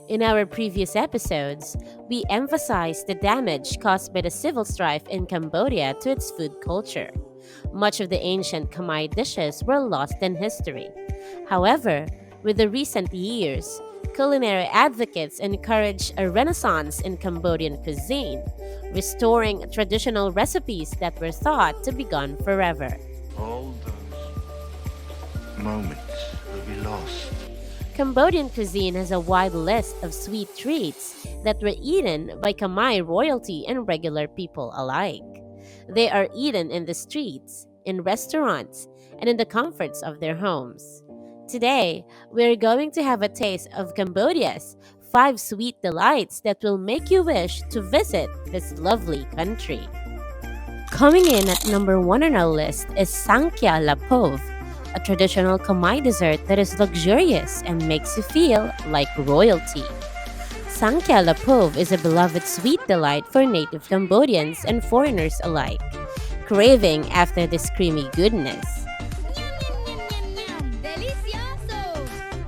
In our previous episodes, we emphasized the damage caused by the civil strife in Cambodia to its food culture. Much of the ancient Khmer dishes were lost in history. However, with the recent years, culinary advocates encourage a renaissance in Cambodian cuisine, restoring traditional recipes that were thought to be gone forever. All those moments will be lost. Cambodian cuisine has a wide list of sweet treats that were eaten by Khmer royalty and regular people alike. They are eaten in the streets, in restaurants, and in the comforts of their homes. Today, we're going to have a taste of Cambodia's five sweet delights that will make you wish to visit this lovely country. Coming in at number one on our list is Sanhkya Lapov, a traditional Khmer dessert that is luxurious and makes you feel like royalty. Sanhkya Lapov is a beloved sweet delight for native Cambodians and foreigners alike, craving after this creamy goodness.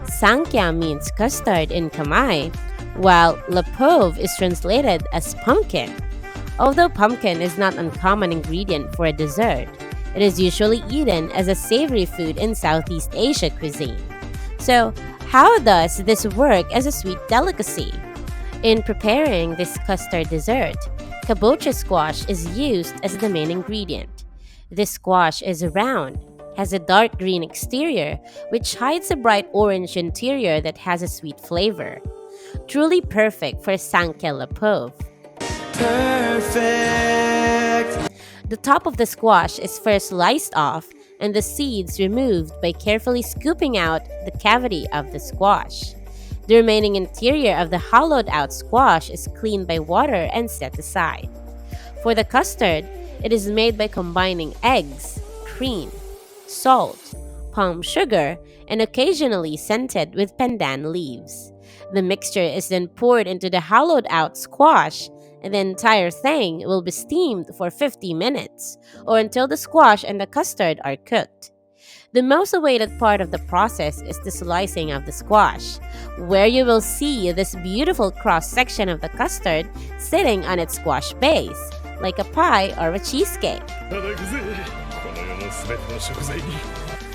Sanhkya means custard in Khmer, while Lapov is translated as pumpkin. Although pumpkin is not an uncommon ingredient for a dessert, it is usually eaten as a savory food in Southeast Asia cuisine. So, how does this work as a sweet delicacy? In preparing this custard dessert, kabocha squash is used as the main ingredient. This squash is round, has a dark green exterior, which hides a bright orange interior that has a sweet flavor. Truly perfect for Sanhkya Lapov. Perfect. The top of the squash is first sliced off and the seeds removed by carefully scooping out the cavity of the squash. The remaining interior of the hollowed out squash is cleaned by water and set aside. For the custard, it is made by combining eggs, cream, salt, palm sugar, and occasionally scented with pandan leaves. The mixture is then poured into the hollowed out squash, and the entire thing will be steamed for 50 minutes, or until the squash and the custard are cooked. The most awaited part of the process is the slicing of the squash, where you will see this beautiful cross-section of the custard sitting on its squash base, like a pie or a cheesecake.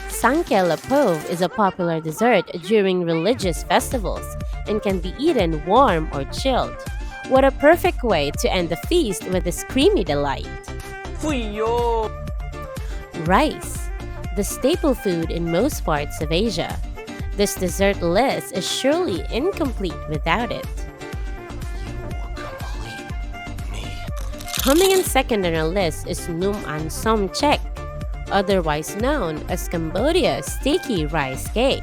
Sanhkya Lapov is a popular dessert during religious festivals and can be eaten warm or chilled. What a perfect way to end the feast with this creamy delight. Rice, the staple food in most parts of Asia. This dessert list is surely incomplete without it. Coming in second on our list is Ansom Chek, otherwise known as Cambodia's sticky rice cake.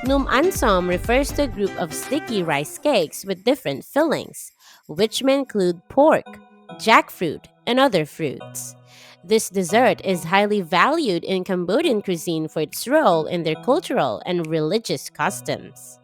Ansom refers to a group of sticky rice cakes with different fillings, which may include pork, jackfruit, and other fruits. This dessert is highly valued in Cambodian cuisine for its role in their cultural and religious customs.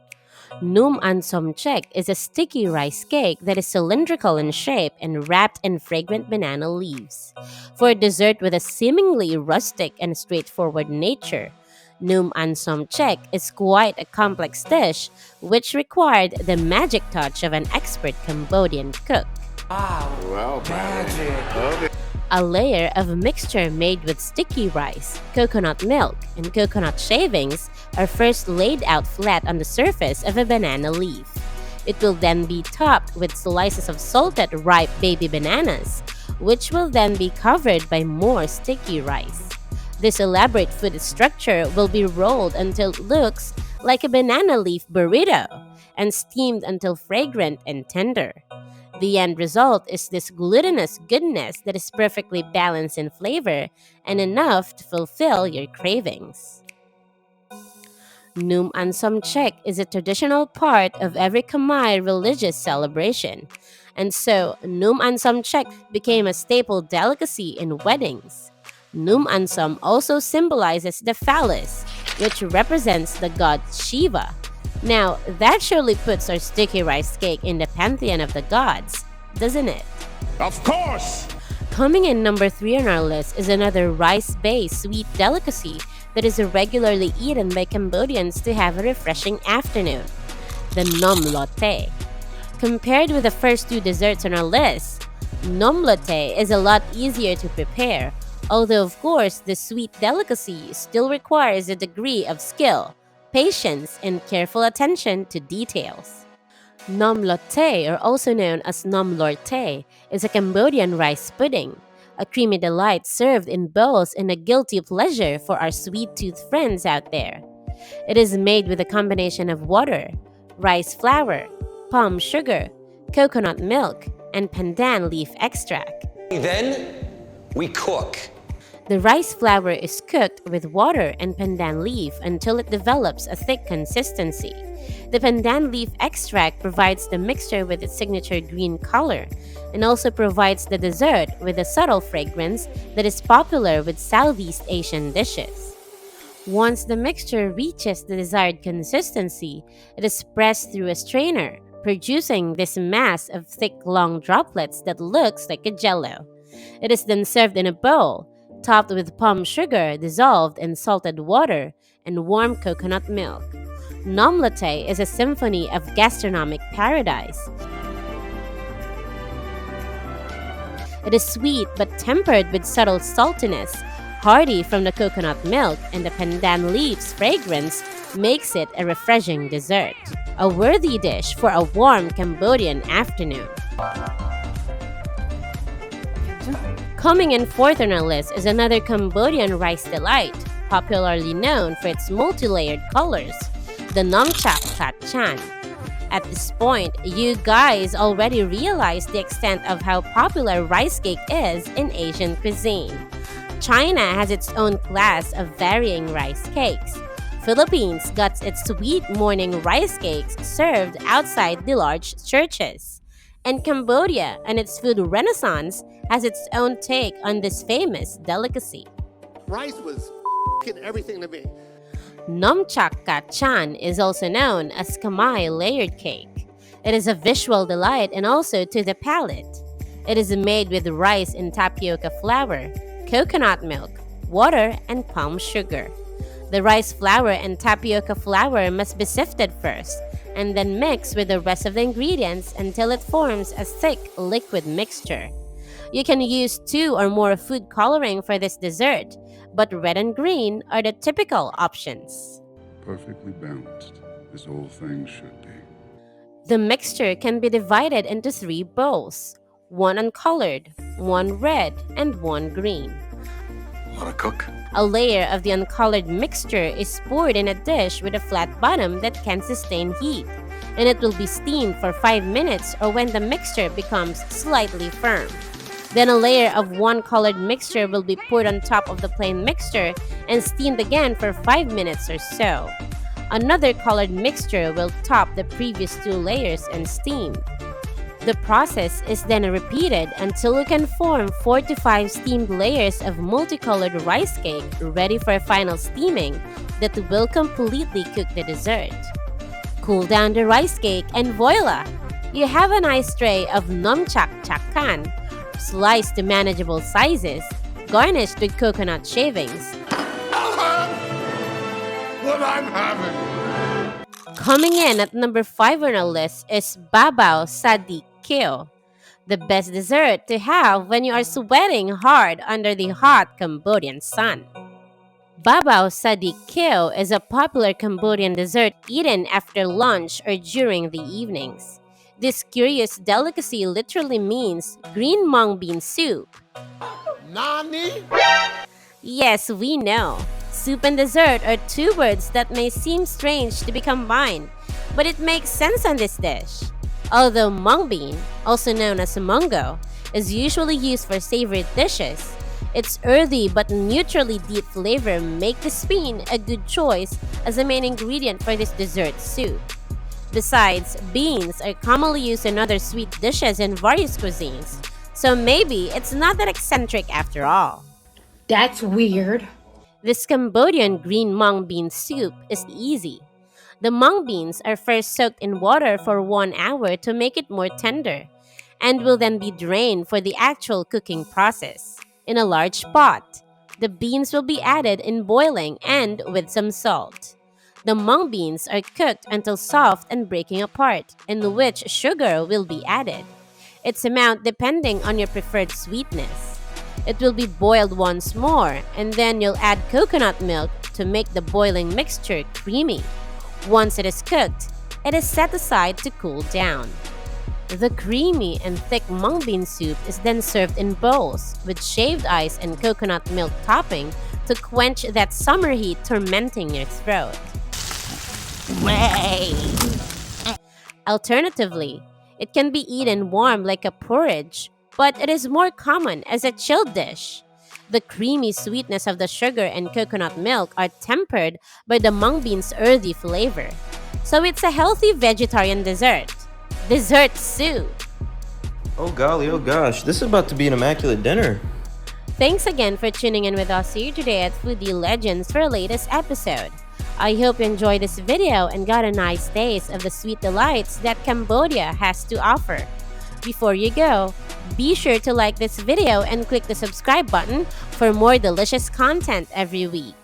Ansom Chek is a sticky rice cake that is cylindrical in shape and wrapped in fragrant banana leaves. For a dessert with a seemingly rustic and straightforward nature, Ansom Chek is quite a complex dish which required the magic touch of an expert Cambodian cook. Wow, magic. A layer of mixture made with sticky rice, coconut milk, and coconut shavings are first laid out flat on the surface of a banana leaf. It will then be topped with slices of salted ripe baby bananas, which will then be covered by more sticky rice. This elaborate food structure will be rolled until it looks like a banana leaf burrito and steamed until fragrant and tender. The end result is this glutinous goodness that is perfectly balanced in flavor and enough to fulfill your cravings. Ansom Chek is a traditional part of every Khmer religious celebration, and so Ansom Chek became a staple delicacy in weddings. Ansom also symbolizes the phallus, which represents the god Shiva. Now, that surely puts our sticky rice cake in the pantheon of the gods, doesn't it? Of course! Coming in number 3 on our list is another rice-based sweet delicacy that is regularly eaten by Cambodians to have a refreshing afternoon. the Nom Lote. Compared with the first two desserts on our list, Nom Lote is a lot easier to prepare, although of course the sweet delicacy still requires a degree of skill, patience, and careful attention to details. Nom Lote, or also known as Nom Lorte, is a Cambodian rice pudding, a creamy delight served in bowls and a guilty pleasure for our sweet-toothed friends out there. It is made with a combination of water, rice flour, palm sugar, coconut milk, and pandan leaf extract. Then we cook. The rice flour is cooked with water and pandan leaf until it develops a thick consistency. The pandan leaf extract provides the mixture with its signature green color and also provides the dessert with a subtle fragrance that is popular with Southeast Asian dishes. Once the mixture reaches the desired consistency, it is pressed through a strainer, producing this mass of thick, long droplets that looks like a jello. It is then served in a bowl, topped with palm sugar dissolved in salted water and warm coconut milk. Nom Lote is a symphony of gastronomic paradise. It is sweet but tempered with subtle saltiness, hearty from the coconut milk, and the pandan leaves fragrance makes it a refreshing dessert. A worthy dish for a warm Cambodian afternoon. Coming in fourth on our list is another Cambodian rice delight, popularly known for its multi-layered colors, the Nom Chak Kachan. At this point, you guys already realize the extent of how popular rice cake is in Asian cuisine. China has its own class of varying rice cakes. Philippines got its sweet morning rice cakes served outside the large churches. And Cambodia and its food renaissance has its own take on this famous delicacy. Rice was everything to me. Nom Chak Kachan is also known as Khmer layered cake. It is a visual delight and also to the palate. It is made with rice and tapioca flour, coconut milk, water, and palm sugar. The rice flour and tapioca flour must be sifted first and then mixed with the rest of the ingredients until it forms a thick liquid mixture. You can use 2 or more food coloring for this dessert, but red and green are the typical options. Perfectly balanced, this whole thing should be. The mixture can be divided into 3 bowls, 1 uncolored, 1 red, and 1 green. Wanna cook? A layer of the uncolored mixture is poured in a dish with a flat bottom that can sustain heat, and it will be steamed for 5 minutes or when the mixture becomes slightly firm. Then a layer of 1 colored mixture will be poured on top of the plain mixture and steamed again for 5 minutes or so. Another colored mixture will top the previous 2 layers and steamed. The process is then repeated until you can form 4 to 5 steamed layers of multicolored rice cake ready for final steaming that will completely cook the dessert. Cool down the rice cake and voila! You have a nice tray of Nom Chak Kachan, sliced to manageable sizes, garnished with coconut shavings. I'll have what I'm having. Coming in at number 5 on our list is Babaw Sadeik, Khiew, the best dessert to have when you are sweating hard under the hot Cambodian sun. Babaw Sadeik Khiew is a popular Cambodian dessert eaten after lunch or during the evenings. This curious delicacy literally means green mung bean soup. Nani? Yes, we know. Soup and dessert are 2 words that may seem strange to be combined, but it makes sense on this dish. Although mung bean, also known as mungo, is usually used for savory dishes, its earthy but neutrally deep flavor make this bean a good choice as the main ingredient for this dessert soup. Besides, beans are commonly used in other sweet dishes in various cuisines, so maybe it's not that eccentric after all. That's weird. This Cambodian green mung bean soup is easy. The mung beans are first soaked in water for 1 hour to make it more tender, and will then be drained for the actual cooking process. In a large pot, the beans will be added in boiling and with some salt. The mung beans are cooked until soft and breaking apart, in which sugar will be added. Its amount depending on your preferred sweetness. It will be boiled once more, and then you'll add coconut milk to make the boiling mixture creamy. Once it is cooked, it is set aside to cool down. The creamy and thick mung bean soup is then served in bowls with shaved ice and coconut milk topping to quench that summer heat tormenting your throat. Alternatively, it can be eaten warm like a porridge, but it is more common as a chilled dish. The creamy sweetness of the sugar and coconut milk are tempered by the mung bean's earthy flavor. So it's a healthy vegetarian dessert. Dessert soup. Oh golly, oh gosh, this is about to be an immaculate dinner. Thanks again for tuning in with us here today at Foodie Legends for our latest episode. I hope you enjoyed this video and got a nice taste of the sweet delights that Cambodia has to offer. Before you go, be sure to like this video and click the subscribe button for more delicious content every week.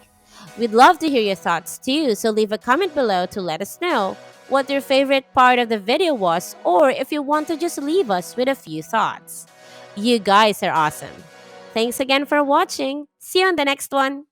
We'd love to hear your thoughts too, so leave a comment below to let us know what your favorite part of the video was, or if you want to just leave us with a few thoughts. You guys are awesome. Thanks again for watching. See you on the next one.